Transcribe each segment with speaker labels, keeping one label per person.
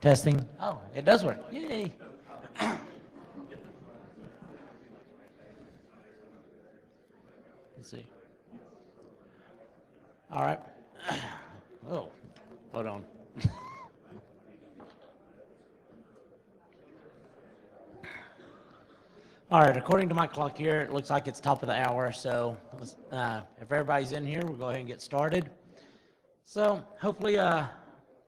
Speaker 1: Testing. Oh, it does work. Yay. Let's see. All right. Oh, hold on. All right, according to my clock here, it looks like it's top of the hour, so if everybody's in here, we'll go ahead and get started. So hopefully,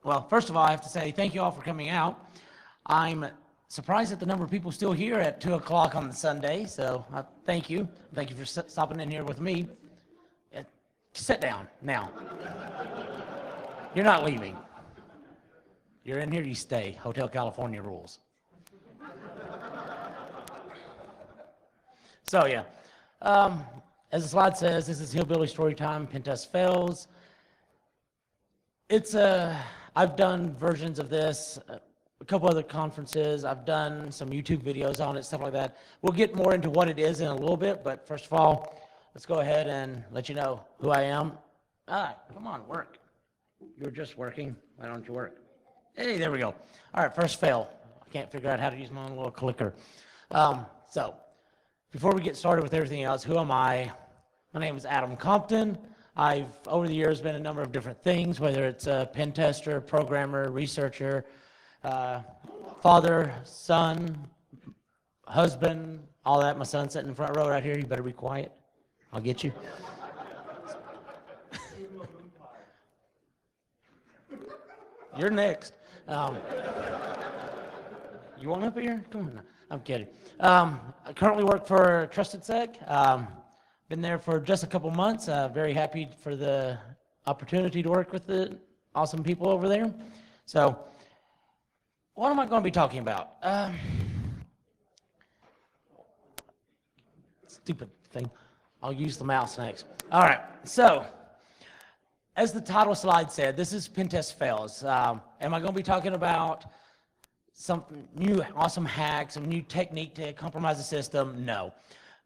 Speaker 1: well, first of all, I have to say thank you all for coming out. I'm surprised at the number of people still here at 2 o'clock on the Sunday, so thank you. Thank you for stopping in here with me. Sit down now. You're not leaving. You're in here, you stay. Hotel California rules. So yeah, as the slide says, this is Hillbilly Storytime, Pentest Fails. It's I've done versions of this, a couple other conferences. I've done some YouTube videos on it, stuff like that. We'll get more into what it is in a little bit, but first of all, let's go ahead and let you know who I am. Come on, work. You're just working. Why don't you work? Hey, there we go. All right, first fail. I can't figure out how to use my own little clicker. So before we get started with everything else, who am I? My name is Adam Compton. I've, over the years, been a number of different things, whether it's a pen tester, programmer, researcher, father, son, husband, all that. My son's sitting in the front row right here. You better be quiet. I'll get you. You're next. You want up here? Come on. I'm kidding. I currently work for Trusted Sec. Been there for just a couple months. Very happy for the opportunity to work with the awesome people over there. So, what am I going to be talking about? Stupid thing. I'll use the mouse next. All right. So, as the title slide said, this is Pentest Fails. Am I going to be talking about some new awesome hack, some new technique to compromise the system? No.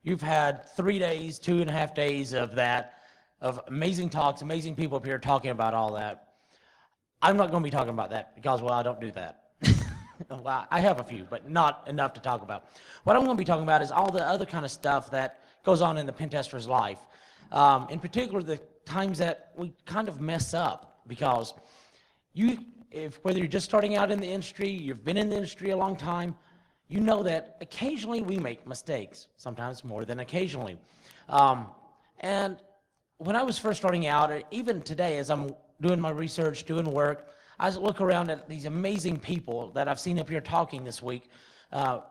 Speaker 1: You've had 3 days, 2.5 days of that, of amazing talks, amazing people up here talking about all that. I'm not going to be talking about that because, well, I don't do that. Well, I have a few, but not enough to talk about. What I'm going to be talking about is all the other kind of stuff that goes on in the pen tester's life. In particular, the times that we kind of mess up, because whether you're just starting out in the industry, you've been in the industry a long time, you know that occasionally we make mistakes, sometimes more than occasionally. And when I was first starting out, or even today as I'm doing my research, doing work, I look around at these amazing people that I've seen up here talking this week.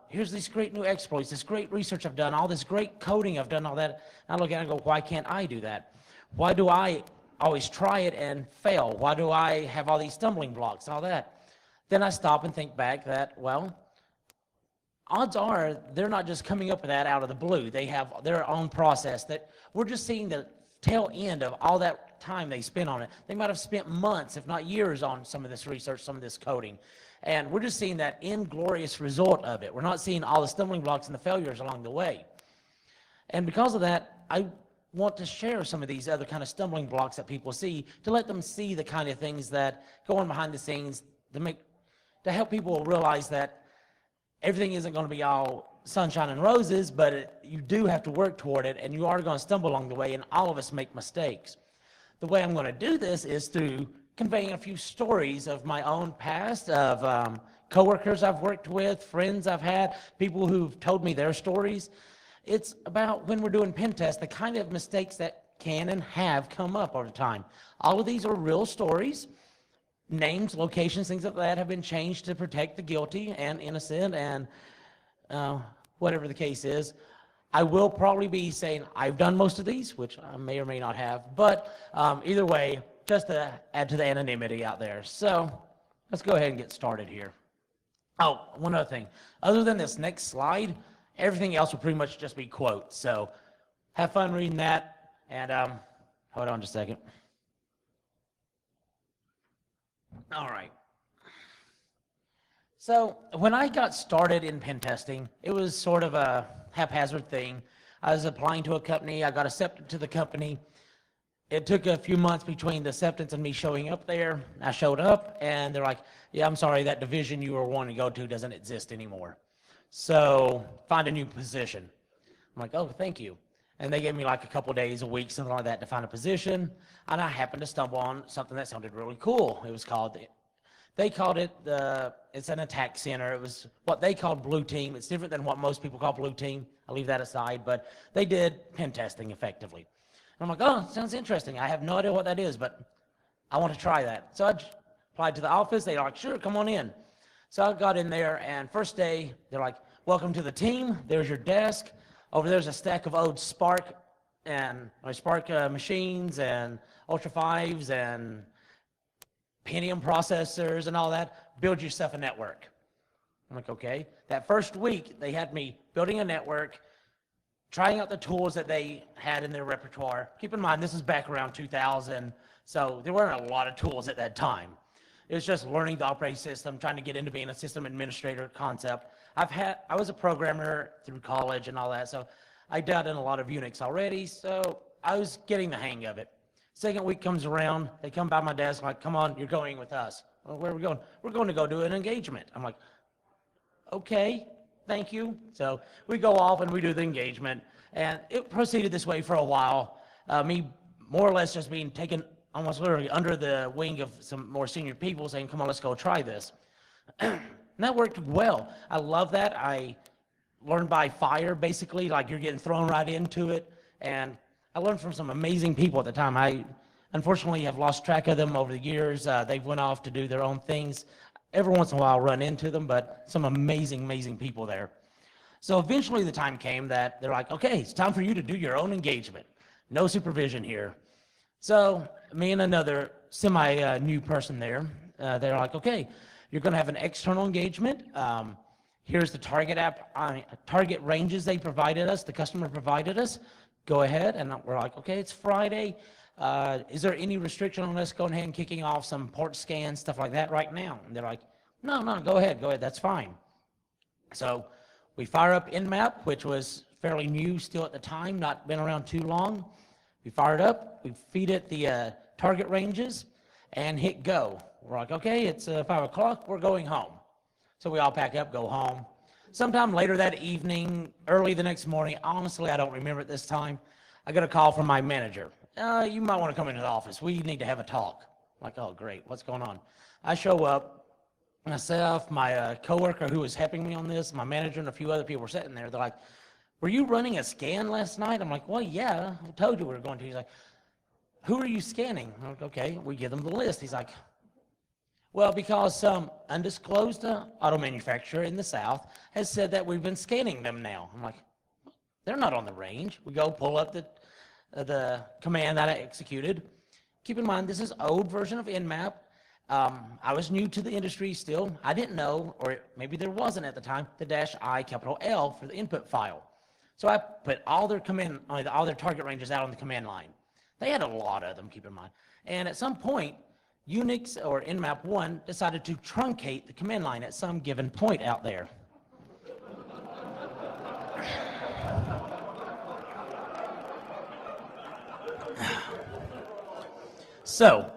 Speaker 1: Here's these great new exploits, this great research I've done, all this great coding I've done, all that. And I look at it and go, why can't I do that? Why do I always try it and fail? Why do I have all these stumbling blocks, all that? Then I stop and think back that, well, odds are they're not just coming up with that out of the blue. They have their own process that we're just seeing the tail end of all that time they spent on it. They might have spent months, if not years, on some of this research, some of this coding. And we're just seeing that inglorious result of it. We're not seeing all the stumbling blocks and the failures along the way. And because of that, I want to share some of these other kind of stumbling blocks that people see, to let them see the kind of things that go on behind the scenes, to help people realize that everything isn't going to be all sunshine and roses, but you do have to work toward it, and you are going to stumble along the way, and all of us make mistakes. The way I'm going to do this is through conveying a few stories of my own past, of coworkers I've worked with, friends I've had, people who've told me their stories. It's about, when we're doing pen tests, the kind of mistakes that can and have come up over time. All of these are real stories. Names, locations, things like that have been changed to protect the guilty and innocent, and whatever the case is. I will probably be saying I've done most of these, which I may or may not have, but either way, just to add to the anonymity out there. So let's go ahead and get started here. Oh, one other thing. Other than this next slide, everything else will pretty much just be quotes. So have fun reading that, and hold on just a second. All right. So when I got started in pen testing, it was sort of a haphazard thing. I was applying to a company. I got accepted to the company. it took a few months between the acceptance and me showing up there. I showed up, and they're like, yeah, I'm sorry, that division you were wanting to go to doesn't exist anymore. So find a new position. I'm like, oh, thank you. And they gave me like a couple days, a week, something like that to find a position. And I happened to stumble on something that sounded really cool. It was called, they called it, it's an attack center. It was what they called blue team. It's different than what most people call blue team. I'll leave that aside, but they did pen testing effectively. And I'm like, oh, sounds interesting. I have no idea what that is, but I want to try that. So I applied to the office. They're like, sure, come on in. So I got in there, and first day, they're like, welcome to the team. There's your desk. Over there's a stack of old Spark machines and Ultra 5s and Pentium processors and all that. Build yourself a network. I'm like, okay. That first week, they had me building a network, trying out the tools that they had in their repertoire. Keep in mind, this is back around 2000, so there weren't a lot of tools at that time. It was just learning the operating system, trying to get into being a system administrator concept. I was a programmer through college and all that, so I dealt in a lot of Unix already, so I was getting the hang of it. Second week comes around, they come by my desk like, come on, you're going with us. Well, where are we going? We're going to go do an engagement. I'm like, okay. Thank you. So we go off and we do the engagement, and it proceeded this way for a while. Me more or less just being taken almost literally under the wing of some more senior people saying, come on, let's go try this. And that worked well. I love that. I learned by fire, basically, like you're getting thrown right into it. And I learned from some amazing people at the time. I unfortunately have lost track of them over the years. They've went off to do their own things. Every once in a while, I'll run into them, but some amazing, amazing people there. So eventually the time came that they're like, okay, it's time for you to do your own engagement. No supervision here. So me and another semi-new person there, they're like, okay, you're going to have an external engagement. Here's the target ranges they provided us, the customer provided us. Go ahead. And we're like, okay, it's Friday. Is there any restriction on us going ahead and kicking off some port scans, stuff like that right now? And they're like, no, go ahead, that's fine. So we fire up Nmap, which was fairly new still at the time, not been around too long. We fire it up, we feed it the target ranges, and hit go. We're like, okay, it's 5 o'clock, we're going home. So we all pack up, go home. Sometime later that evening, early the next morning, honestly, I don't remember at this time, I got a call from my manager. You might want to come into the office. We need to have a talk. I'm like, oh, great. What's going on? I show up. Myself, my coworker who was helping me on this, my manager, and a few other people were sitting there. They're like, were you running a scan last night? I'm like, well, yeah. I told you we were going to. He's like, who are you scanning? I'm like, okay. We give them the list. He's like, well, because some undisclosed auto manufacturer in the South has said that we've been scanning them now. I'm like, they're not on the range. We go pull up the command that I executed. Keep in mind, this is old version of Nmap. I was new to the industry still. I didn't know, or maybe there wasn't at the time, the -I capital L for the input file. So I put all their all their target ranges out on the command line. They had a lot of them, keep in mind. And at some point, Unix or Nmap 1 decided to truncate the command line at some given point out there. So,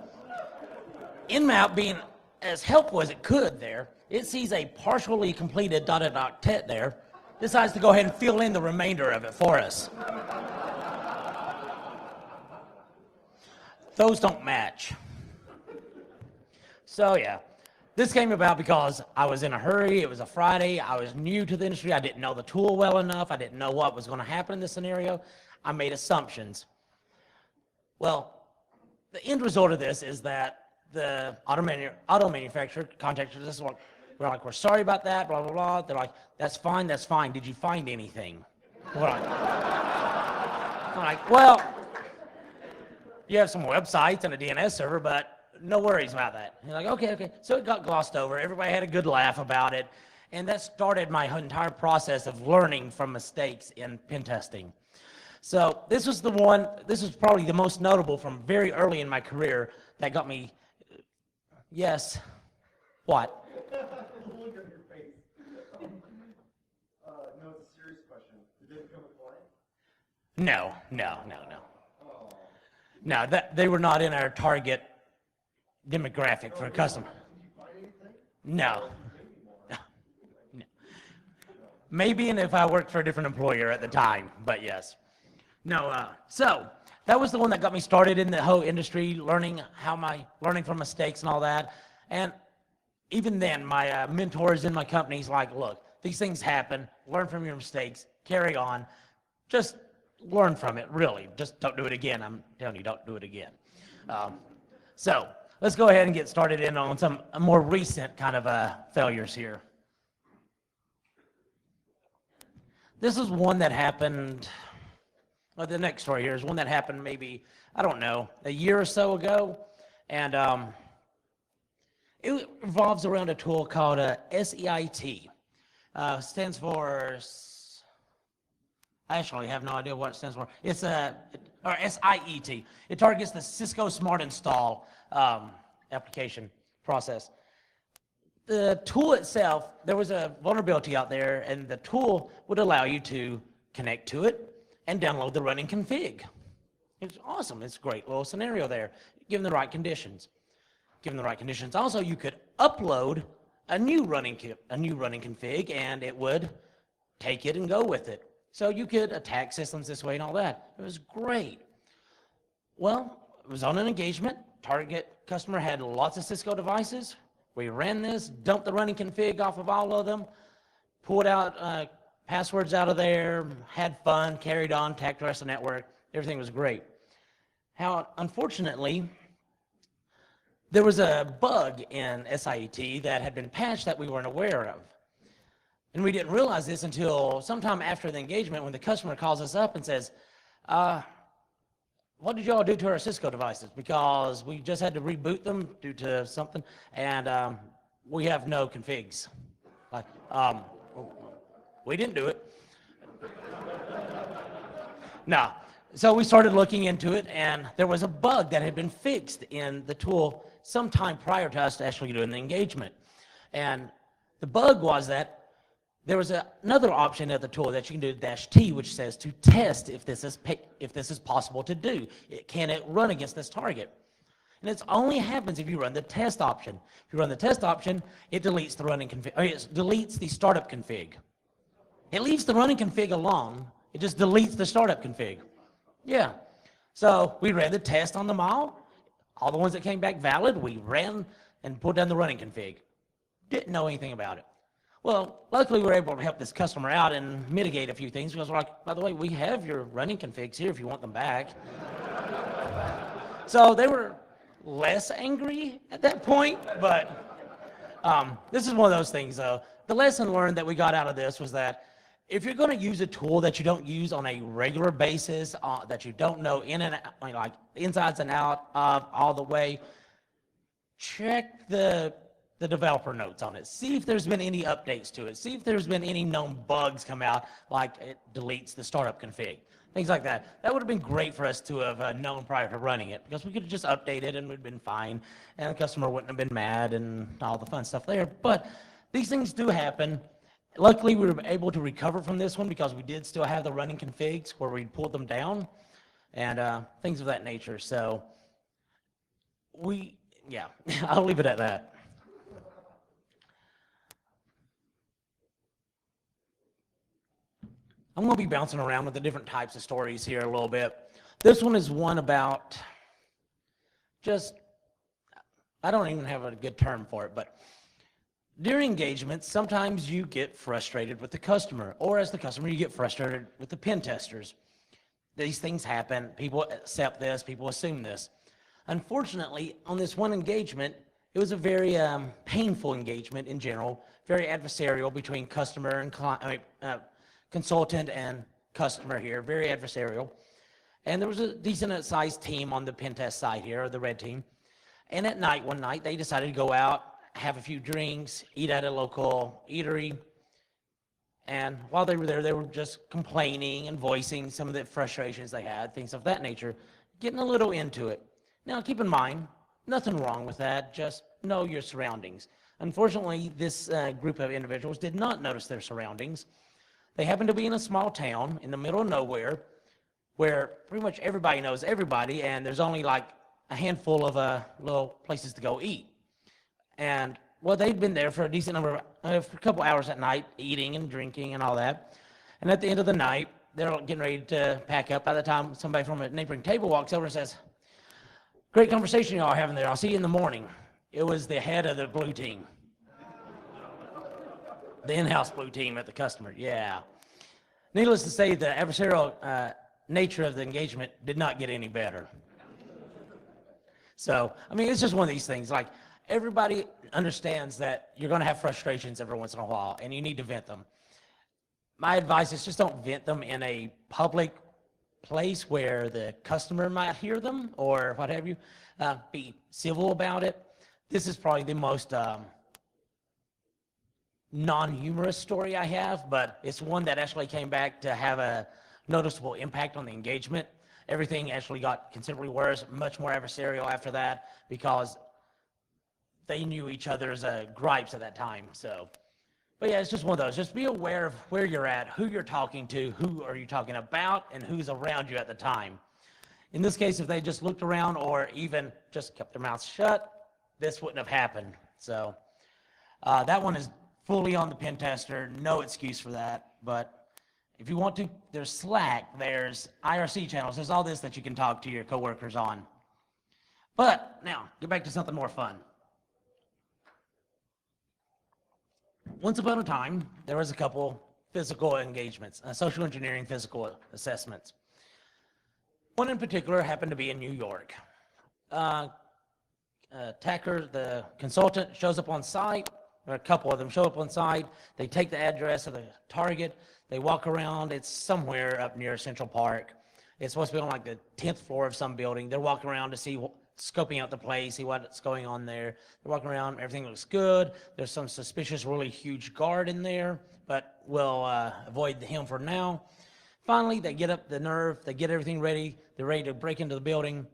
Speaker 1: Nmap being as helpful as it could there, it sees a partially completed dotted octet there, decides to go ahead and fill in the remainder of it for us. Those don't match. So yeah, this came about because I was in a hurry. It was a Friday. I was new to the industry. I didn't know the tool well enough. I didn't know what was going to happen in this scenario. I made assumptions. Well, the end result of this is that the auto manufacturer contacted us. We're like, we're sorry about that, blah, blah, blah. They're like, that's fine. Did you find anything? We're like, I'm like, well, you have some websites and a DNS server, but no worries about that. He's like, okay. So it got glossed over. Everybody had a good laugh about it. And that started my entire process of learning from mistakes in pen testing. So this was probably the most notable from very early in my career that got me, yes, what?
Speaker 2: Look at your face. No, it's a serious question. Did they become a client?
Speaker 1: No. No, they were not in our target demographic for a customer. No. No. Maybe if I worked for a different employer at the time, but yes. No, so that was the one that got me started in the whole industry, learning from mistakes and all that. And even then, my mentors in my company's like, look, these things happen, learn from your mistakes, carry on, just learn from it, really. Just don't do it again. I'm telling you, don't do it again. So let's go ahead and get started in on some more recent kind of failures here. This is one that happened, well, the next story here is one that happened maybe, I don't know, a year or so ago. And it revolves around a tool called SEIT. Stands for, I actually have no idea what it stands for. It's or SIET. It targets the Cisco Smart Install application process. The tool itself, there was a vulnerability out there, and the tool would allow you to connect to it and download the running config. It's awesome. It's a great little scenario there, given the right conditions. Given the right conditions, also you could upload a new running config, and it would take it and go with it. So you could attack systems this way and all that. It was great. Well, it was on an engagement. Target customer had lots of Cisco devices. We ran this, dumped the running config off of all of them, pulled out passwords out of there, had fun, carried on, attacked the rest of the network. Everything was great. How, unfortunately, there was a bug in SIET that had been patched that we weren't aware of. And we didn't realize this until sometime after the engagement when the customer calls us up and says, what did y'all do to our Cisco devices? Because we just had to reboot them due to something, and we have no configs. Like, we didn't do it. No. So we started looking into it, and there was a bug that had been fixed in the tool sometime prior to us actually doing the engagement. And the bug was that there was another option of the tool that you can do -T, which says to test if this is possible to do. Can it run against this target? And it only happens if you run the test option. If you run the test option, it deletes the running config. It deletes the startup config. It leaves the running config alone. It just deletes the startup config. Yeah. So we ran the test on them all the ones that came back valid. We ran and pulled down the running config. Didn't know anything about it. Well, luckily we were able to help this customer out and mitigate a few things because we're like, by the way, we have your running configs here if you want them back. So they were less angry at that point, but this is one of those things though. The lesson learned that we got out of this was that if you're going to use a tool that you don't use on a regular basis, that you don't know in and out, like insides and out of all the way, check the developer notes on it. See if there's been any updates to it. See if there's been any known bugs come out, like it deletes the startup config, things like that. That would have been great for us to have known prior to running it, because we could have just updated and we'd been fine, and the customer wouldn't have been mad and all the fun stuff there. But these things do happen. Luckily, we were able to recover from this one because we did still have the running configs where we pulled them down and things of that nature. So yeah, I'll leave it at that. I'm going to be bouncing around with the different types of stories here a little bit. This one is one about I don't even have a good term for it, but during engagements, sometimes you get frustrated with the customer, or as the customer, you get frustrated with the pen testers. These things happen. People accept this. People assume this. Unfortunately, on this one engagement, it was a very painful engagement in general, very adversarial between customer and client, consultant and customer here, very adversarial. And there was a decent sized team on the pen test side here, or the red team. And at night, one night, they decided to go out, have a few drinks, eat at a local eatery. And while they were there, they were just complaining and voicing some of the frustrations they had, things of that nature, getting a little into it. Now, keep in mind, nothing wrong with that. Just know your surroundings. Unfortunately, this group of individuals did not notice their surroundings. They happened to be in a small town in the middle of nowhere where pretty much everybody knows everybody, and there's only like a handful of little places to go eat. And well, they'd been there for a decent number of, for a couple hours at night, eating and drinking and all that. And at the end of the night, they're getting ready to pack up. By the time somebody from a neighboring table walks over and says, "Great conversation y'all are having there. I'll see you in the morning." It was the head of the blue team. The in-house blue team at the customer, yeah. Needless to say, the adversarial nature of the engagement did not get any better. So, I mean, it's just one of these things. Like, everybody understands that you're going to have frustrations every once in a while, and you need to vent them. My advice is just don't vent them in a public place where the customer might hear them or what have you. Be civil about it. This is probably the most non-humorous story I have, but it's one that actually came back to have a noticeable impact on the engagement. Everything actually got considerably worse, much more adversarial after that, because they knew each other's gripes at that time. So, but yeah, it's just one of those. Just be aware of where you're at, who you're talking to, who are you talking about, and who's around you at the time. In this case, if they just looked around or even just kept their mouths shut, this wouldn't have happened. So that one is fully on the pen tester, no excuse for that. But if you want to, there's Slack, there's IRC channels, there's all this that you can talk to your coworkers on. But now, get back to something more fun. Once upon a time, there was a couple physical engagements, social engineering physical assessments. One in particular happened to be in New York. Tacker, the consultant, shows up on site, or a couple of them show up on site. They take the address of the target. They walk around. It's somewhere up near Central Park. It's supposed to be on like the 10th floor of some building. They're walking around to see, scoping out the place, see what's going on there. They're walking around. Everything looks good. There's some suspicious, really huge guard in there, but we'll avoid him for now. Finally, they get up the nerve. They get everything ready. They're ready to break into the building.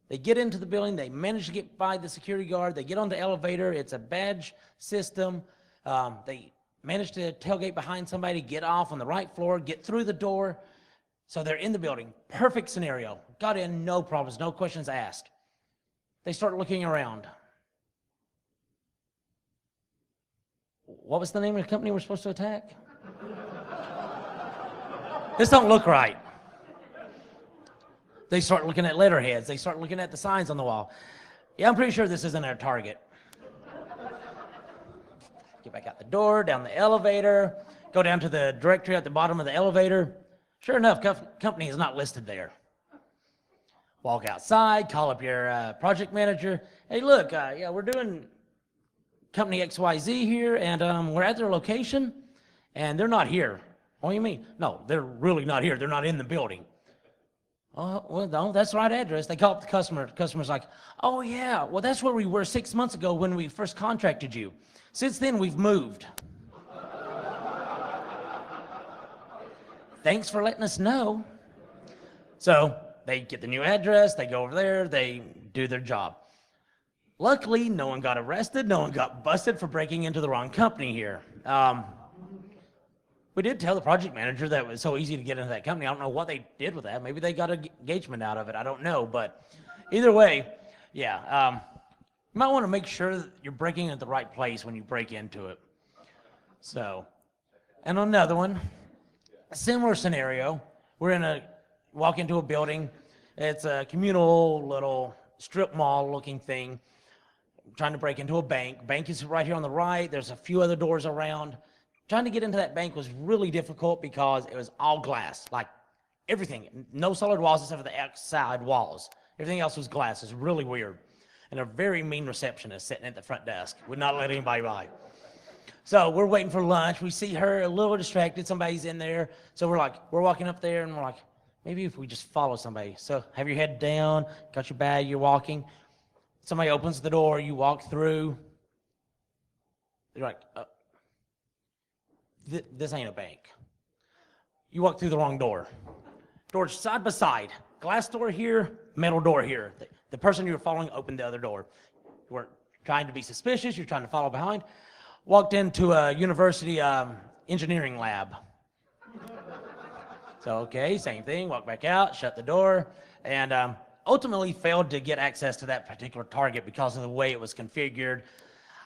Speaker 1: They get into the building, they manage to get by the security guard, they get on the elevator, it's a badge system. They manage to tailgate behind somebody, get off on the right floor, get through the door. So they're in the building, perfect scenario. Got in, no problems, no questions asked. They start looking around. What was the name of the company we're supposed to attack? This don't look right. They start looking at letterheads. They start looking at the signs on the wall. Yeah, I'm pretty sure this isn't our target. Get back out the door, down the elevator, go down to the directory at the bottom of the elevator. Sure enough, company is not listed there. Walk outside, call up your project manager. Hey, look, yeah, we're doing company XYZ here, and we're at their location, and they're not here. What do you mean? No, they're really not here. They're not in the building. Oh, well, no, that's the right address. They call up the customer. The customer's like, "Oh, yeah, well, that's where we were 6 months ago when we first contracted you. Since then, we've moved." Thanks for letting us know. So they get the new address. They go over there. They do their job. Luckily, no one got arrested. No one got busted for breaking into the wrong company here. We did tell the project manager that it was so easy to get into that company. I don't know what they did with that. Maybe they got engagement out of it. I don't know. But either way, yeah, you might want to make sure that you're breaking at the right place when you break into it. So, and another one, a similar scenario. We're walk into a building. It's a communal little strip mall looking thing. Trying to break into a bank. Bank is right here on the right. There's a few other doors around. Trying to get into that bank was really difficult because it was all glass, like everything. No solid walls except for the outside walls. Everything else was glass. It's really weird. And a very mean receptionist sitting at the front desk. Would not let anybody by. So we're waiting for lunch. We see her a little distracted. Somebody's in there. So we're walking up there and we're like, maybe if we just follow somebody. So have your head down, got your bag, you're walking. Somebody opens the door, you walk through. You're like, this ain't a bank. You walk through the wrong door. Doors side by side. Glass door here, metal door here. The person you were following opened the other door. You weren't trying to be suspicious. You're trying to follow behind. Walked into a university engineering lab. So, okay, same thing, walk back out, shut the door, and ultimately failed to get access to that particular target because of the way it was configured.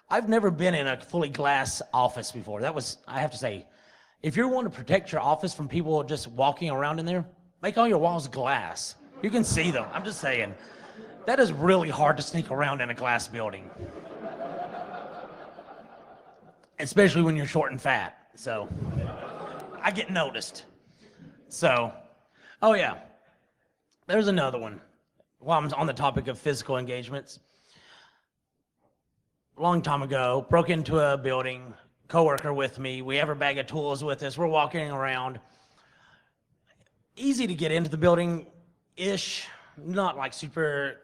Speaker 1: I've never been in a fully glass office before. That was, I have to say, if you're wanting to protect your office from people just walking around in there, make all your walls glass. You can see them. I'm just saying. That is really hard to sneak around in a glass building. Especially when you're short and fat. So, I get noticed. So, oh yeah, there's another one. While I'm on the topic of physical engagements, a long time ago, broke into a building, coworker with me, we have our bag of tools with us, we're walking around. Easy to get into the building-ish, not like super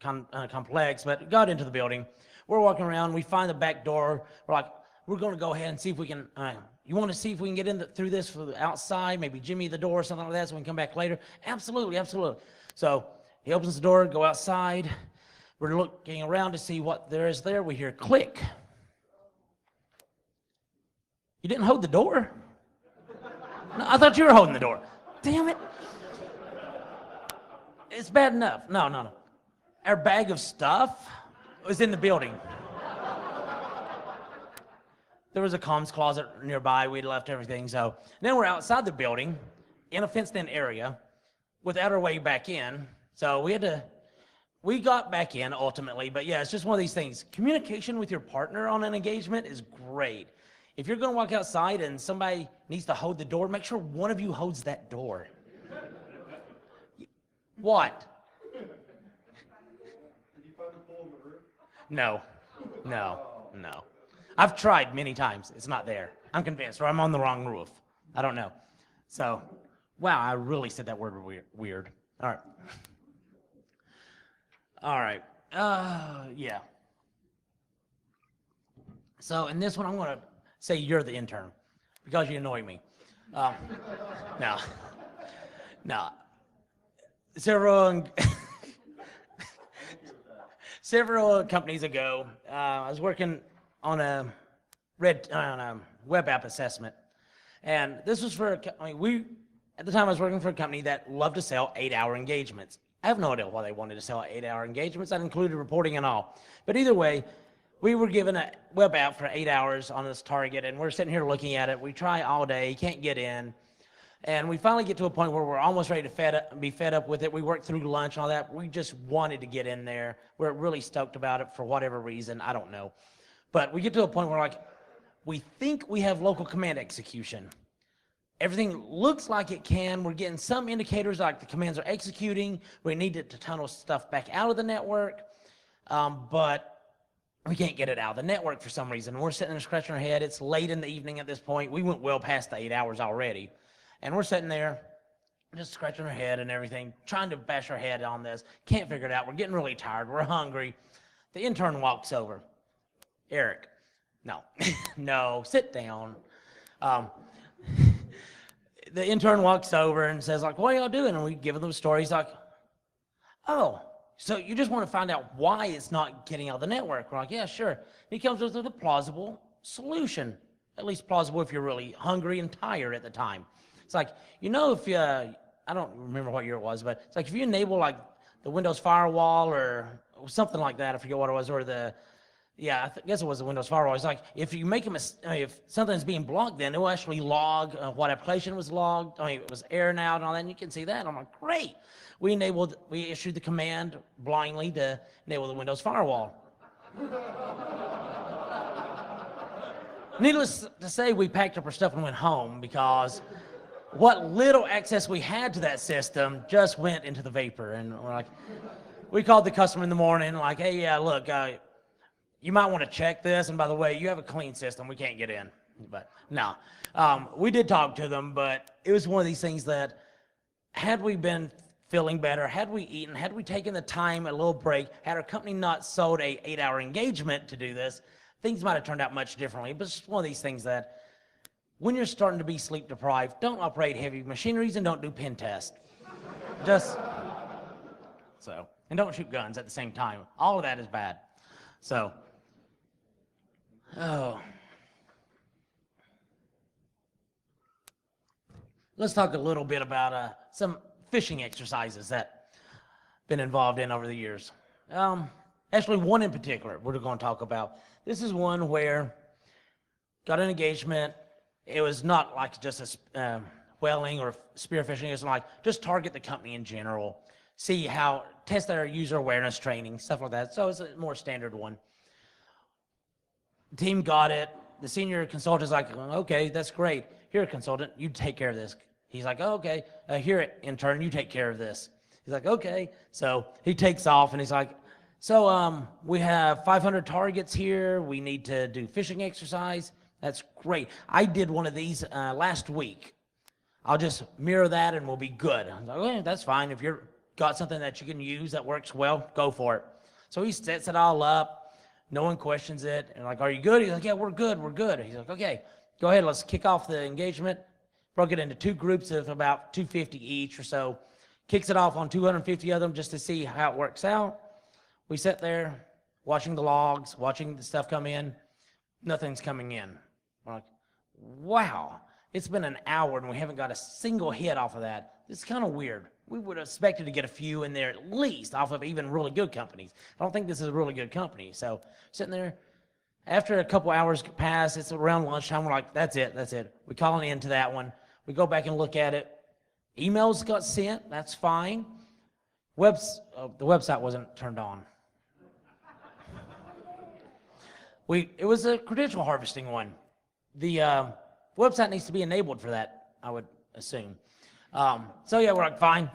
Speaker 1: complex, but got into the building. We're walking around, we find the back door, we're like, we're gonna go ahead and see if we can, you wanna see if we can get in through this for the outside, maybe jimmy the door or something like that so we can come back later? Absolutely, absolutely. So he opens the door, go outside, we're looking around to see what there is there, we hear click. You didn't hold the door? No, I thought you were holding the door. Damn it. It's bad enough. No. Our bag of stuff was in the building. There was a comms closet nearby. We'd left everything. So then we're outside the building in a fenced-in area without our way back in. So we got back in ultimately. But yeah, it's just one of these things. Communication with your partner on an engagement is great. If you're going to walk outside and somebody needs to hold the door, make sure one of you holds that door. What?
Speaker 2: Did you find the pool in the roof?
Speaker 1: No. I've tried many times. It's not there. I'm convinced, or I'm on the wrong roof. I don't know. So, wow, I really said that word weird. All right. Yeah. So, in this one, I'm going to say you're the intern because you annoy me. No. Several companies ago, I was working on a web app assessment, and this was for at the time I was working for a company that loved to sell 8-hour engagements. I have no idea why they wanted to sell 8-hour engagements. That included reporting and all. But either way, we were given a web app for 8 hours on this target, and we're sitting here looking at it. We try all day, can't get in. And we finally get to a point where we're almost ready to be fed up with it. We worked through lunch and all that. We just wanted to get in there. We're really stoked about it for whatever reason. I don't know. But we get to a point where we think we have local command execution. Everything looks like it can. We're getting some indicators like the commands are executing. We need it to tunnel stuff back out of the network. But we can't get it out of the network for some reason. We're sitting there scratching our head. It's late in the evening at this point. We went well past the 8 hours already. And we're sitting there just scratching our head and everything, trying to bash our head on this. Can't figure it out. We're getting really tired. We're hungry. The intern walks over. Eric. No. No, sit down. The intern walks over and says, like, what are y'all doing? And we give him the story. He's like, oh, so you just want to find out why it's not getting out of the network. We're like, yeah, sure. And he comes up with a plausible solution, at least plausible if you're really hungry and tired at the time. It's like, if you, I don't remember what year it was, but it's like if you enable like the Windows firewall or something like that, I forget what it was, or I guess it was the Windows firewall. It's like if you make if something's being blocked, then it will actually log what application was logged. It was airing out and all that, and you can see that. And I'm like, great. We issued the command blindly to enable the Windows firewall. Needless to say, we packed up our stuff and went home because what little access we had to that system just went into the vapor. And we called the customer in the morning, like, hey, yeah, look, you might want to check this. And by the way, you have a clean system. We can't get in. But no, we did talk to them, but it was one of these things that had we been feeling better, had we eaten, had we taken the time, a little break, had our company not sold a 8-hour engagement to do this, things might have turned out much differently. But it's one of these things that when you're starting to be sleep deprived, don't operate heavy machineries and don't do pen tests. And don't shoot guns at the same time. All of that is bad. So, let's talk a little bit about some phishing exercises that I've been involved in over the years. Actually, one in particular we're going to talk about. This is one where got an engagement. It was not like just a whaling or spear phishing. It's like just target the company in general, see how, test their user awareness training, stuff like that. So it's a more standard one. The team got it. The senior consultant's like, okay, that's great. Here, consultant, you take care of this. He's like, oh, okay. Here, intern, you take care of this. He's like, okay. So he takes off and he's like, so we have 500 targets here. We need to do phishing exercise. That's great. I did one of these last week. I'll just mirror that and we'll be good. I was like, okay, that's fine. If you've got something that you can use that works well, go for it. So he sets it all up. No one questions it. And like, are you good? He's like, yeah, we're good. We're good. He's like, okay, go ahead. Let's kick off the engagement. Broke it into 2 groups of about 250 each or so. Kicks it off on 250 of them just to see how it works out. We sit there watching the logs, watching the stuff come in. Nothing's coming in. We're like, wow, it's been an hour and we haven't got a single hit off of that. It's kind of weird. We would have expected to get a few in there at least off of even really good companies. I don't think this is a really good company. So sitting there, after a couple hours pass, it's around lunchtime. We're like, that's it, that's it. We call it into that one. We go back and look at it. Emails got sent, that's fine. The website wasn't turned on. It was a credential harvesting one. The website needs to be enabled for that, I would assume. So yeah, we're like, fine.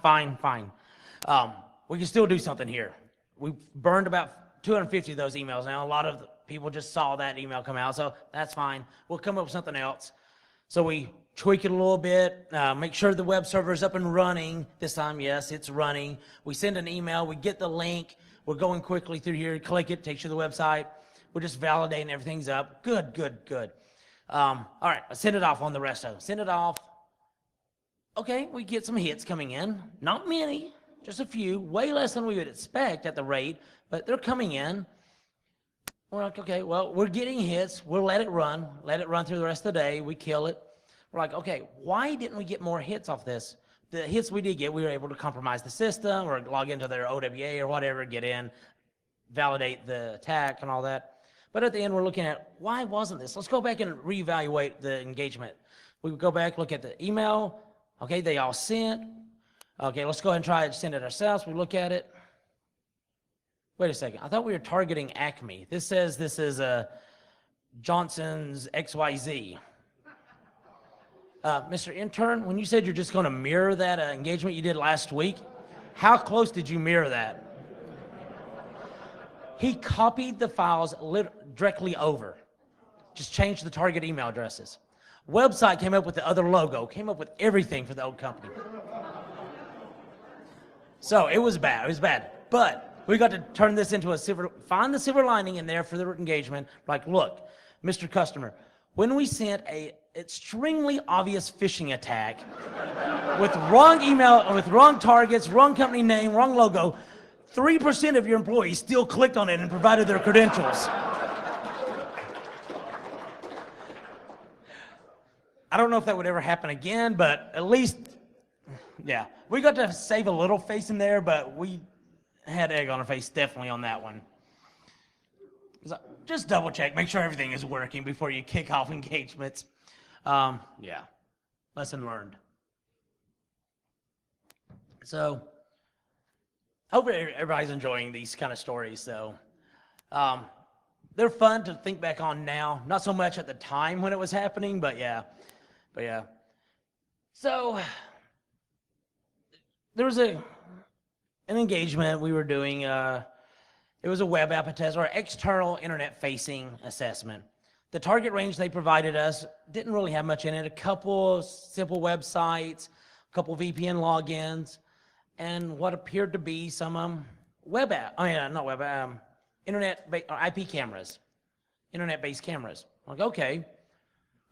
Speaker 1: We can still do something here. We burned about 250 of those emails. Now, a lot of people just saw that email come out, so that's fine. We'll come up with something else. So we tweak it a little bit, make sure the web server is up and running. This time, yes, it's running. We send an email, we get the link. We're going quickly through here, click it, takes you to the website. We're just validating everything's up. Good. All right, I send it off on the rest of them. Send it off. Okay, we get some hits coming in. Not many, just a few. Way less than we would expect at the rate, but they're coming in. We're like, okay, well, we're getting hits. We'll let it run through the rest of the day. We kill it. We're like, okay, why didn't we get more hits off this? The hits we did get, we were able to compromise the system or log into their OWA or whatever, get in, validate the attack and all that. But at the end, we're looking at, why wasn't this? Let's go back and reevaluate the engagement. We would go back, look at the email. Okay, they all sent. Okay, let's go ahead and try to send it ourselves. We look at it. Wait a second. I thought we were targeting Acme. This says this is Johnson's XYZ. Mr. Intern, when you said you're just going to mirror that engagement you did last week, how close did you mirror that? He copied the files directly over. Just changed the target email addresses. Website came up with the other logo, came up with everything for the old company. So it was bad. But we got to turn this into find the silver lining in there for the engagement. Like, look, Mr. Customer, when we sent a extremely obvious phishing attack with wrong email, with wrong targets, wrong company name, wrong logo, 3% of your employees still clicked on it and provided their credentials. I don't know if that would ever happen again, but at least, yeah. We got to save a little face in there, but we had egg on our face definitely on that one. So just double check, make sure everything is working before you kick off engagements. Yeah, lesson learned. So, hope everybody's enjoying these kind of stories. So, they're fun to think back on now. Not so much at the time when it was happening, but yeah. So, there was an engagement we were doing. It was a web app test or external internet-facing assessment. The target range they provided us didn't really have much in it. A couple simple websites, a couple VPN logins, and what appeared to be some internet or IP cameras, internet-based cameras. Like, okay,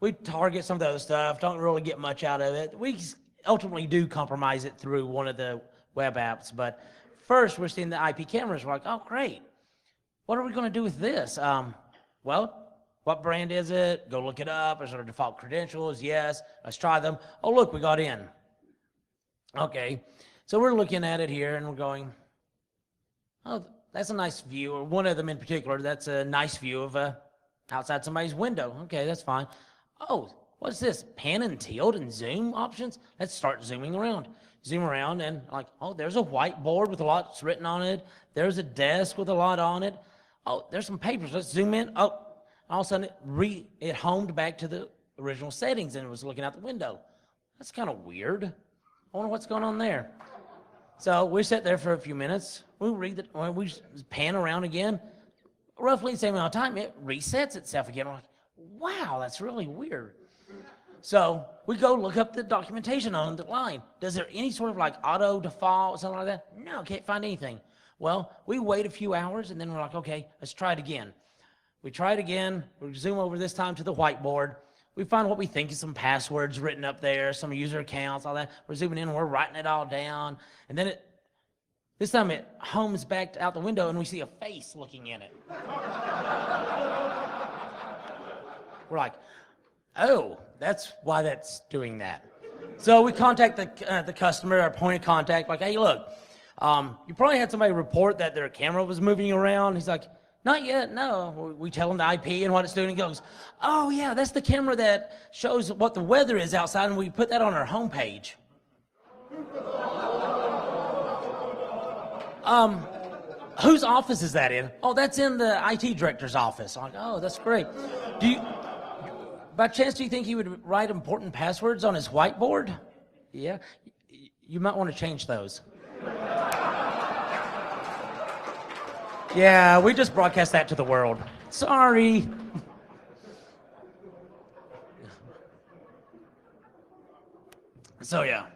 Speaker 1: we target some of those stuff, don't really get much out of it. We ultimately do compromise it through one of the web apps, but first we're seeing the IP cameras. We're like, oh, great. What are we going to do with this? Well, What brand is it? Go look it up. Is there default credentials? Yes. Let's try them. Oh, look, we got in. Okay. So we're looking at it here and we're going, oh, that's a nice view. Or one of them in particular, that's a nice view of outside somebody's window. Okay, that's fine. Oh, what's this? Pan and tilt and zoom options? Let's start zooming around. Zoom around and like, oh, there's a whiteboard with a lot written on it. There's a desk with a lot on it. Oh, there's some papers. Let's zoom in. Oh, all of a sudden it homed back to the original settings and it was looking out the window. That's kind of weird. I wonder what's going on there. So we sat there for a few minutes. We pan around again. Roughly the same amount of time, it resets itself again. I'm like, wow, that's really weird. So we go look up the documentation on the line. Does there any sort of like auto default, something like that? No, can't find anything. Well, we wait a few hours and then we're like, okay, let's try it again. We try it again. We zoom over this time to the whiteboard. We find what we think is some passwords written up there, some user accounts, all that. We're zooming in and we're writing it all down. And then this time it homes back out the window and we see a face looking in it. We're like, oh, that's why that's doing that. So we contact the customer, our point of contact, like, hey, look, you probably had somebody report that their camera was moving around. He's like, not yet, no. We tell him the IP and what it's doing. He goes, oh, yeah, that's the camera that shows what the weather is outside, and we put that on our homepage. Whose office is that in? Oh, that's in the IT director's office. I'm like, oh, that's great. By chance, do you think he would write important passwords on his whiteboard? Yeah, you might want to change those. Yeah, we just broadcast that to the world. Sorry. So yeah,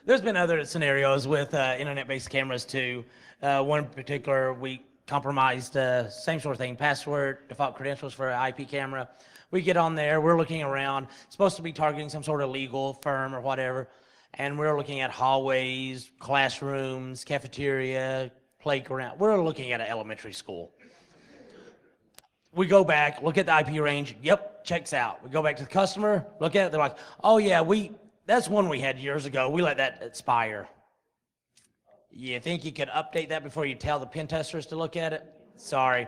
Speaker 1: there's been other scenarios with internet-based cameras too. One in particular, we compromised same sort of thing, password, default credentials for an IP camera. We get on there, we're looking around, supposed to be targeting some sort of legal firm or whatever, and we're looking at hallways, classrooms, cafeteria, playground. We're looking at an elementary school. We go back, look at the IP range. Yep, checks out. We go back to the customer, look at it. They're like, oh yeah, that's one we had years ago. We let that expire. You think you could update that before you tell the pen testers to look at it? Sorry.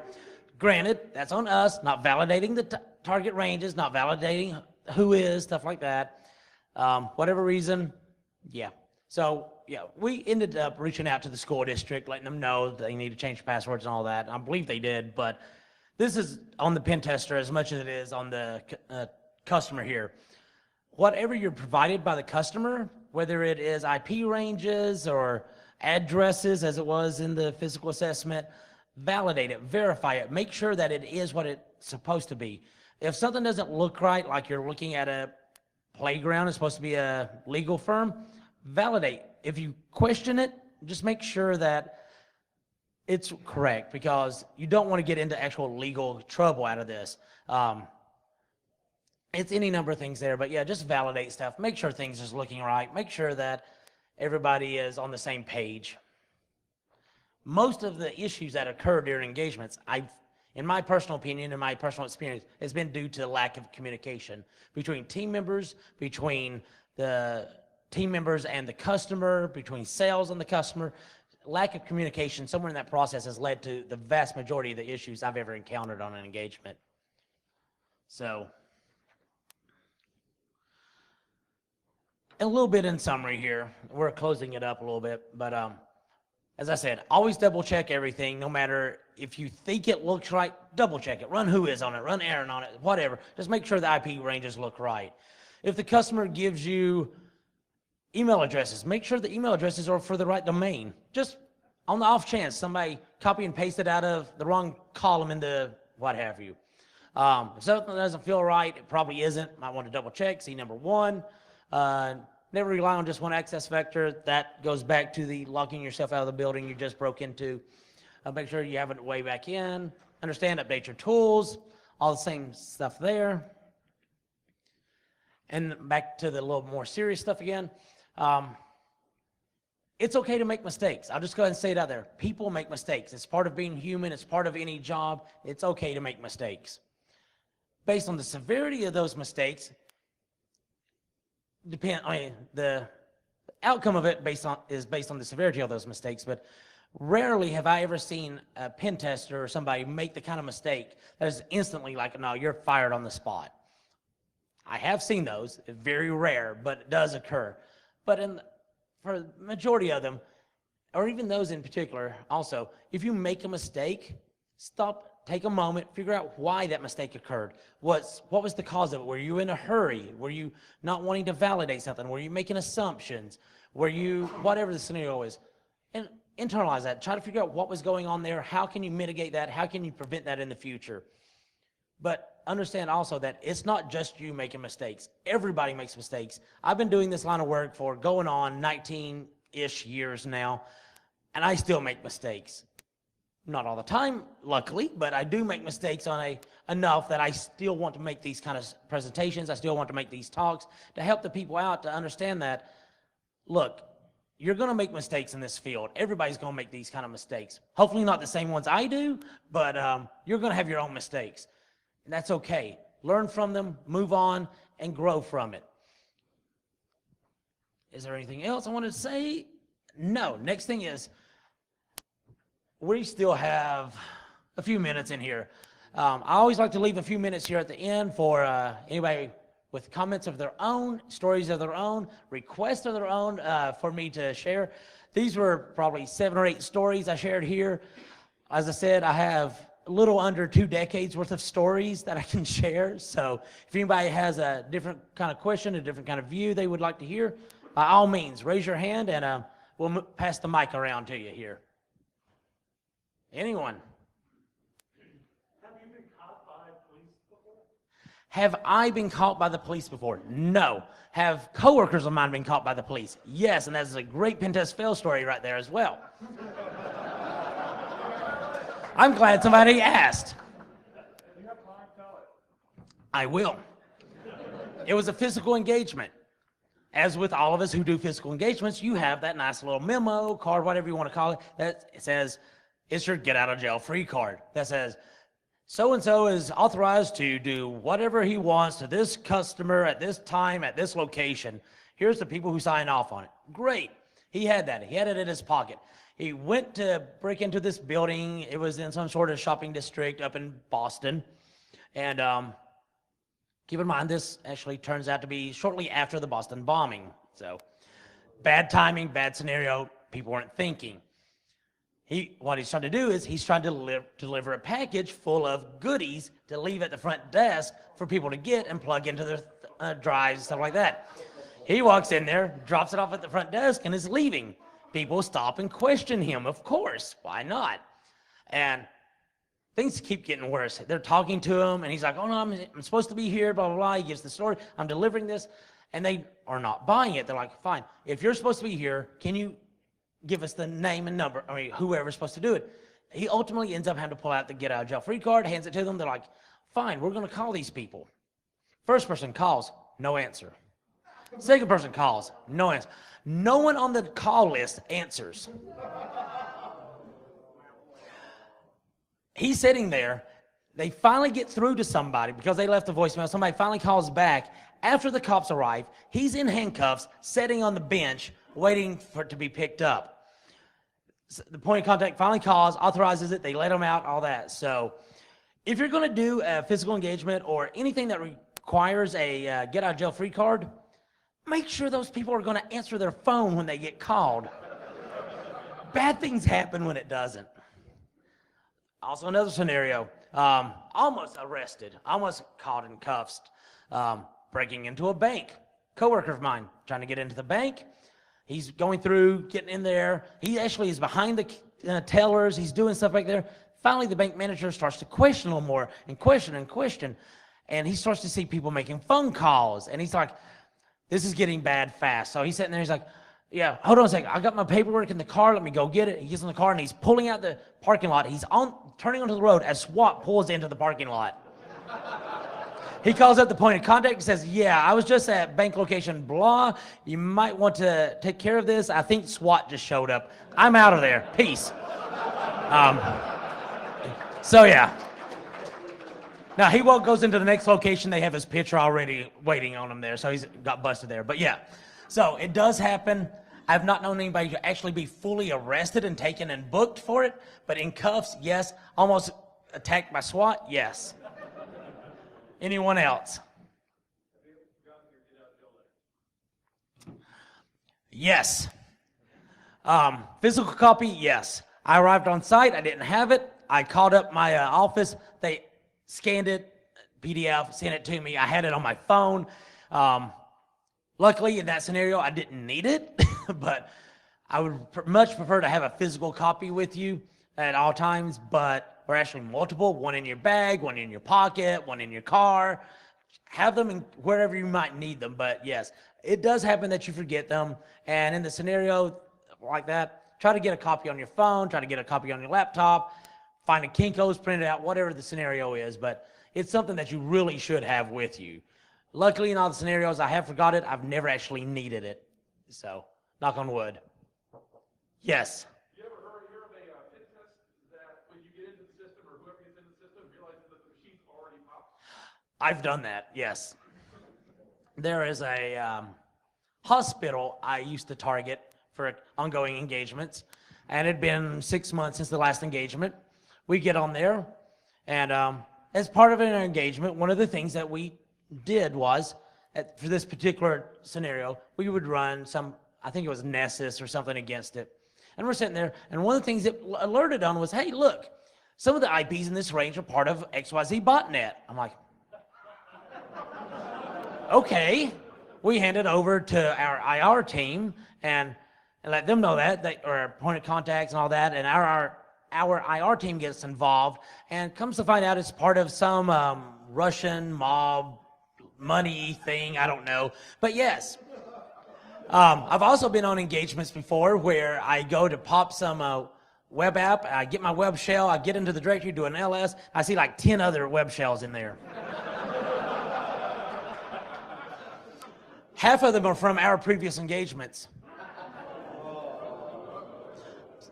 Speaker 1: Granted, that's on us, not validating the target ranges, not validating who is, stuff like that. Whatever reason, yeah. So, yeah, we ended up reaching out to the school district, letting them know they need to change passwords and all that. I believe they did, but this is on the pen tester as much as it is on the customer here. Whatever you're provided by the customer, whether it is IP ranges or addresses as it was in the physical assessment, validate it, verify it, make sure that it is what it's supposed to be. If something doesn't look right, like you're looking at a playground, it's supposed to be a legal firm, validate. If you question it, just make sure that it's correct, because you don't want to get into actual legal trouble out of this. It's any number of things there, but yeah, just validate stuff. Make sure things is looking right. Make sure that everybody is on the same page. Most of the issues that occur during engagements, in my personal opinion, in my personal experience, has been due to lack of communication between team members, between the team members and the customer, between sales and the customer. Lack of communication somewhere in that process has led to the vast majority of the issues I've ever encountered on an engagement. So, a little bit in summary here. We're closing it up a little bit, but as I said, always double check everything, no matter if you think it looks right, double check it. Run who is on it, run Aaron on it, whatever. Just make sure the IP ranges look right. If the customer gives you email addresses, make sure the email addresses are for the right domain. Just on the off chance somebody copy and pasted out of the wrong column into what have you. If something doesn't feel right, it probably isn't. Might want to double check, see number one. Never rely on just one access vector. That goes back to the locking yourself out of the building you just broke into. Make sure you have it way back in. Understand, update your tools, all the same stuff there. And back to the little more serious stuff again. It's okay to make mistakes. I'll just go ahead and say it out there. People make mistakes. It's part of being human. It's part of any job. It's okay to make mistakes. based on the severity of those mistakes, the outcome of it is based on the severity of those mistakes, but rarely have I ever seen a pen tester or somebody make the kind of mistake that is instantly like, no, you're fired on the spot. I have seen those, very rare, but it does occur. But for the majority of them, or even those in particular also, if you make a mistake, stop, take a moment, figure out why that mistake occurred. What was the cause of it? Were you in a hurry? Were you not wanting to validate something? Were you making assumptions? Were you, whatever the scenario is, and internalize that. Try to figure out what was going on there. How can you mitigate that? How can you prevent that in the future? But understand also that it's not just you making mistakes. Everybody makes mistakes. I've been doing this line of work for going on 19-ish years now, and I still make mistakes. Not all the time, luckily, but I do make mistakes on enough that I still want to make these kind of presentations. I still want to make these talks to help the people out to understand that, look, you're going to make mistakes in this field. Everybody's going to make these kind of mistakes. Hopefully not the same ones I do, but you're going to have your own mistakes. And that's okay. Learn from them, move on, and grow from it. Is there anything else I wanted to say? No. Next thing is, we still have a few minutes in here. I always like to leave a few minutes here at the end for anybody with comments of their own, stories of their own, requests of their own for me to share. These were probably 7 or 8 stories I shared here. As I said, I have a little under 2 decades worth of stories that I can share. So if anybody has a different kind of question, a different kind of view they would like to hear, by all means, raise your hand and we'll pass the mic around to you here. Anyone?
Speaker 2: Have you been caught by police before?
Speaker 1: Have I been caught by the police before? No. Have coworkers of mine been caught by the police? Yes, and that's a great Pentest Fails story right there as well. I'm glad somebody asked.
Speaker 2: You have time, tell it.
Speaker 1: I will. It was a physical engagement. As with all of us who do physical engagements, you have that nice little memo, card, whatever you want to call it, that says, it's your get out of jail free card. That says, so-and-so is authorized to do whatever he wants to this customer at this time, at this location. Here's the people who sign off on it. Great. He had that. He had it in his pocket. He went to break into this building. It was in some sort of shopping district up in Boston. And keep in mind, this actually turns out to be shortly after the Boston bombing. So bad timing, bad scenario. People weren't thinking. What he's trying to do is he's trying to deliver a package full of goodies to leave at the front desk for people to get and plug into their drives and stuff like that. He walks in there, drops it off at the front desk, and is leaving. People stop and question him, of course. Why not? And things keep getting worse. They're talking to him, and he's like, oh, no, I'm supposed to be here, blah, blah, blah. He gives the story. I'm delivering this. And they are not buying it. They're like, fine, if you're supposed to be here, can you give us the name and number? I mean, whoever's supposed to do it. He ultimately ends up having to pull out the get out of jail free card, hands it to them. They're like, fine, we're going to call these people. First person calls, no answer. Second person calls, no answer. No one on the call list answers. He's sitting there. They finally get through to somebody because they left a voicemail. Somebody finally calls back. After the cops arrive, he's in handcuffs, sitting on the bench, waiting for it to be picked up. So the point of contact finally calls, authorizes it, they let him out, all that. So if you're going to do a physical engagement or anything that requires a get out of jail free card, make sure those people are going to answer their phone when they get called. Bad things happen when it doesn't. Also another scenario, almost arrested, almost caught in cuffs, breaking into a bank. Coworker of mine trying to get into the bank. He's going through, getting in there. He actually is behind the tellers. He's doing stuff back there. Finally, the bank manager starts to question a little more and question and question. And he starts to see people making phone calls. And he's like, this is getting bad fast. So he's sitting there. He's like, yeah, hold on a second. I got my paperwork in the car. Let me go get it. He gets in the car and he's pulling out the parking lot. He's turning onto the road as SWAT pulls into the parking lot. He calls up the point of contact and says, yeah, I was just at bank location blah. You might want to take care of this. I think SWAT just showed up. I'm out of there. Peace. So yeah. Now, goes into the next location. They have his picture already waiting on him there, so he's got busted there. But yeah, so it does happen. I've not known anybody to actually be fully arrested and taken and booked for it, but in cuffs, yes. Almost attacked by SWAT, yes. Anyone else? Yes. Physical copy, yes. I arrived on site. I didn't have it. I called up my office. They scanned it, PDF, sent it to me. I had it on my phone. Luckily, in that scenario, I didn't need it, but I would much prefer to have a physical copy with you at all times, but or actually multiple, one in your bag, one in your pocket, one in your car. Have them in wherever you might need them, but yes, it does happen that you forget them, and in the scenario like that, try to get a copy on your phone, try to get a copy on your laptop, find a Kinko's, print it out, whatever the scenario is, but it's something that you really should have with you. Luckily, in all the scenarios I have forgot it, I've never actually needed it. So, knock on wood. Yes?
Speaker 2: You ever hear of a pit test that when you get into the system or whoever gets into the system realizes that the machine's already popped?
Speaker 1: I've done that, yes. There is a hospital I used to target for ongoing engagements, and it had been 6 months since the last engagement. We get on there, and as part of an engagement, one of the things that we did was, for this particular scenario, we would run some, I think it was Nessus or something against it. And we're sitting there, and one of the things it alerted on was, hey, look, some of the IPs in this range are part of XYZ botnet. I'm like, okay. We hand it over to our IR team and let them know that, or point of contacts and all that, and our IR team gets involved and comes to find out it's part of some Russian mob money thing, I don't know. But yes, I've also been on engagements before where I go to pop some web app, I get my web shell, I get into the directory, do an LS, I see like 10 other web shells in there. Half of them are from our previous engagements.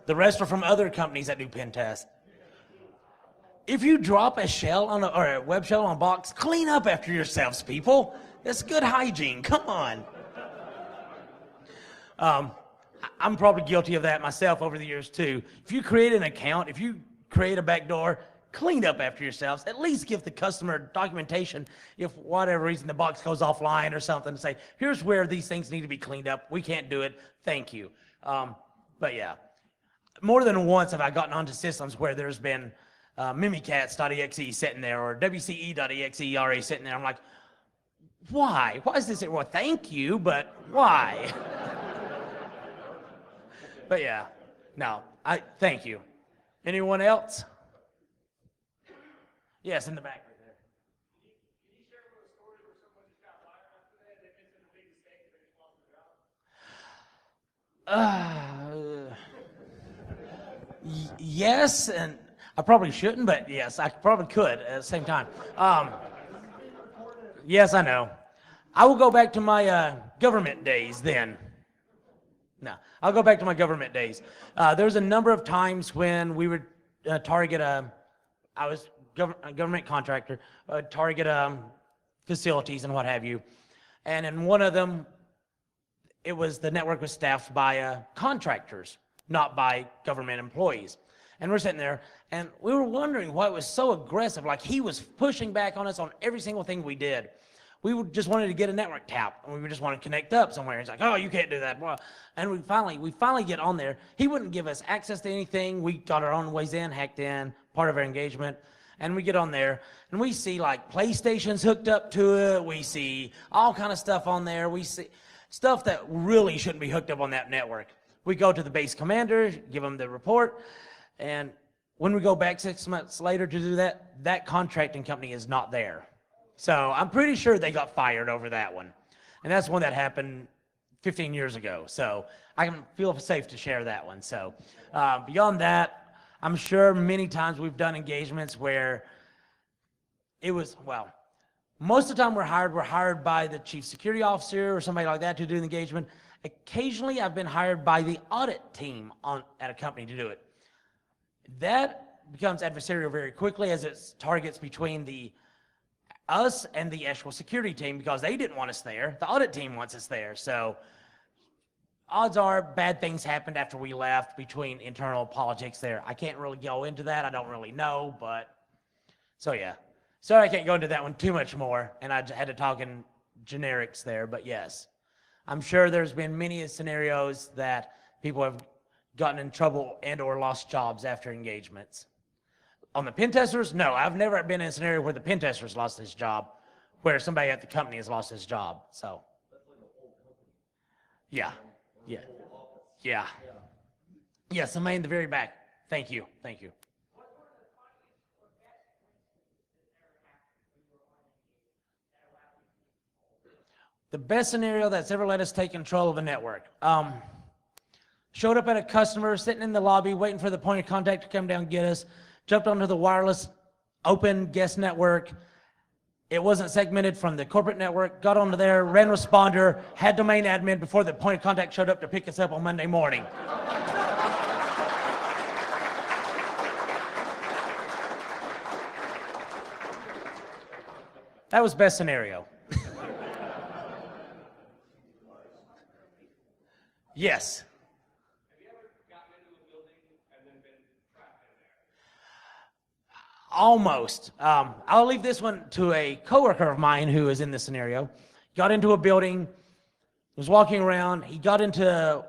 Speaker 1: The rest are from other companies that do pen tests. If you drop a shell on or a web shell on a box, clean up after yourselves, people. That's good hygiene. Come on. I'm probably guilty of that myself over the years too. If you create an account, if you create a backdoor, clean up after yourselves. At least give the customer documentation if for whatever reason the box goes offline or something. Say, here's where these things need to be cleaned up. We can't do it. Thank you. But yeah, more than once have I gotten onto systems where there's been mimikatz.exe sitting there or wce.exe already sitting there. I'm like, why? Why is this? Well, thank you, but why? But yeah, no, thank you. Anyone else? Yes, in the back right there.
Speaker 2: Can you share a story where someone just got fired after that? They made a big mistake and they just lost their job?
Speaker 1: Yes, and I probably shouldn't, but yes, I probably could at the same time. Yes, I know. I will go back to my government days then. No, I'll go back to my government days. There's a number of times when we would target I was a government contractor, target facilities and what have you. And in one of them, it was the network was staffed by contractors, not by government employees. And we're sitting there, and we were wondering why it was so aggressive. Like he was pushing back on us on every single thing we did. We just wanted to get a network tap, and we just wanted to connect up somewhere. He's like, "Oh, you can't do that." And we finally get on there. He wouldn't give us access to anything. We got our own ways in, hacked in, part of our engagement. And we get on there, and we see like PlayStations hooked up to it. We see all kind of stuff on there. We see stuff that really shouldn't be hooked up on that network. We go to the base commander, give him the report, and when we go back 6 months later to do that, that contracting company is not there. So I'm pretty sure they got fired over that one. And that's one that happened 15 years ago. So I can feel safe to share that one. So beyond that, I'm sure many times we've done engagements where it was, well, most of the time we're hired by the chief security officer or somebody like that to do the engagement. Occasionally I've been hired by the audit team at a company to do it. That becomes adversarial very quickly as it targets between the us and the actual security team, because they didn't want us there. The audit team wants us there. So odds are bad things happened after we left between internal politics there. I can't really go into that. I don't really know, but so yeah. Sorry I can't go into that one too much more, and I had to talk in generics there, but yes. I'm sure there's been many scenarios that people have gotten in trouble and or lost jobs after engagements. On the pen testers, no, I've never been in a scenario where the pen testers lost his job, where somebody at the company has lost his job, so. Yeah. Yeah. Yeah. Yeah, somebody in the very back. Thank you. Thank you. The best scenario that's ever let us take control of a network. Showed up at a customer, sitting in the lobby, waiting for the point of contact to come down and get us, jumped onto the wireless open guest network. It wasn't segmented from the corporate network, got onto there, ran responder, had domain admin before the point of contact showed up to pick us up on Monday morning. That was best scenario. Yes.
Speaker 2: Have you ever gotten into a building and then been trapped in there?
Speaker 1: Almost. I'll leave this one to a coworker of mine who is in this scenario. Got into a building, was walking around. He got into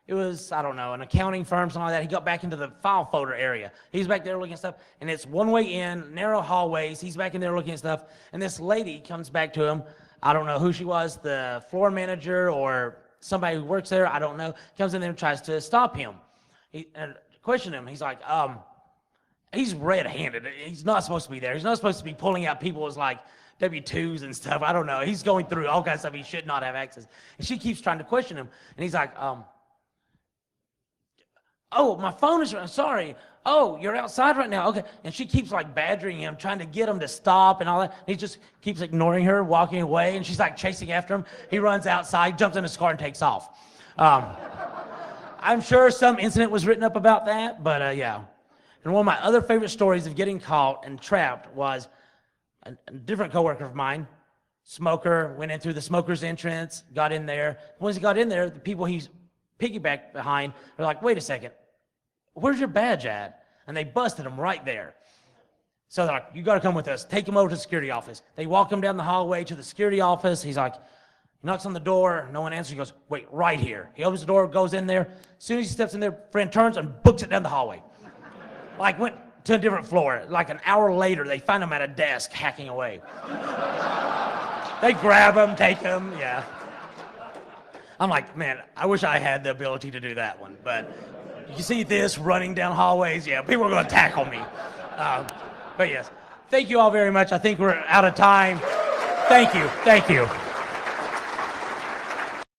Speaker 1: it was, I don't know, an accounting firm, something like that. He got back into the file folder area. He's back there looking at stuff, and it's one way in, narrow hallways. He's back in there looking at stuff, and this lady comes back to him. I don't know who she was, the floor manager or somebody who works there, I don't know, comes in there and tries to stop him. And question him. He's like, he's red-handed. He's not supposed to be there. He's not supposed to be pulling out people's W-2s and stuff. I don't know. He's going through all kinds of stuff he should not have access. And she keeps trying to question him. And he's like, oh, my phone is, sorry. Oh, you're outside right now. Okay. And she keeps badgering him, trying to get him to stop and all that. And he just keeps ignoring her, walking away. And she's chasing after him. He runs outside, jumps in his car and takes off. I'm sure some incident was written up about that, but yeah. And one of my other favorite stories of getting caught and trapped was a different coworker of mine, smoker, went in through the smoker's entrance, got in there. Once he got in there, the people he's piggybacked behind are like, wait a second, where's your badge at? And they busted him right there. So they're like, you got to come with us. Take him over to the security office. They walk him down the hallway to the security office. He's like, he knocks on the door. No one answers. He goes, wait, right here. He opens the door, goes in there. As soon as he steps in there, friend turns and books it down the hallway. Went to a different floor. An hour later, they find him at a desk hacking away. They grab him, take him, yeah. I'm like, man, I wish I had the ability to do that one. But you see this running down hallways, yeah, people are going to tackle me. But yes, thank you all very much. I think we're out of time. Thank you.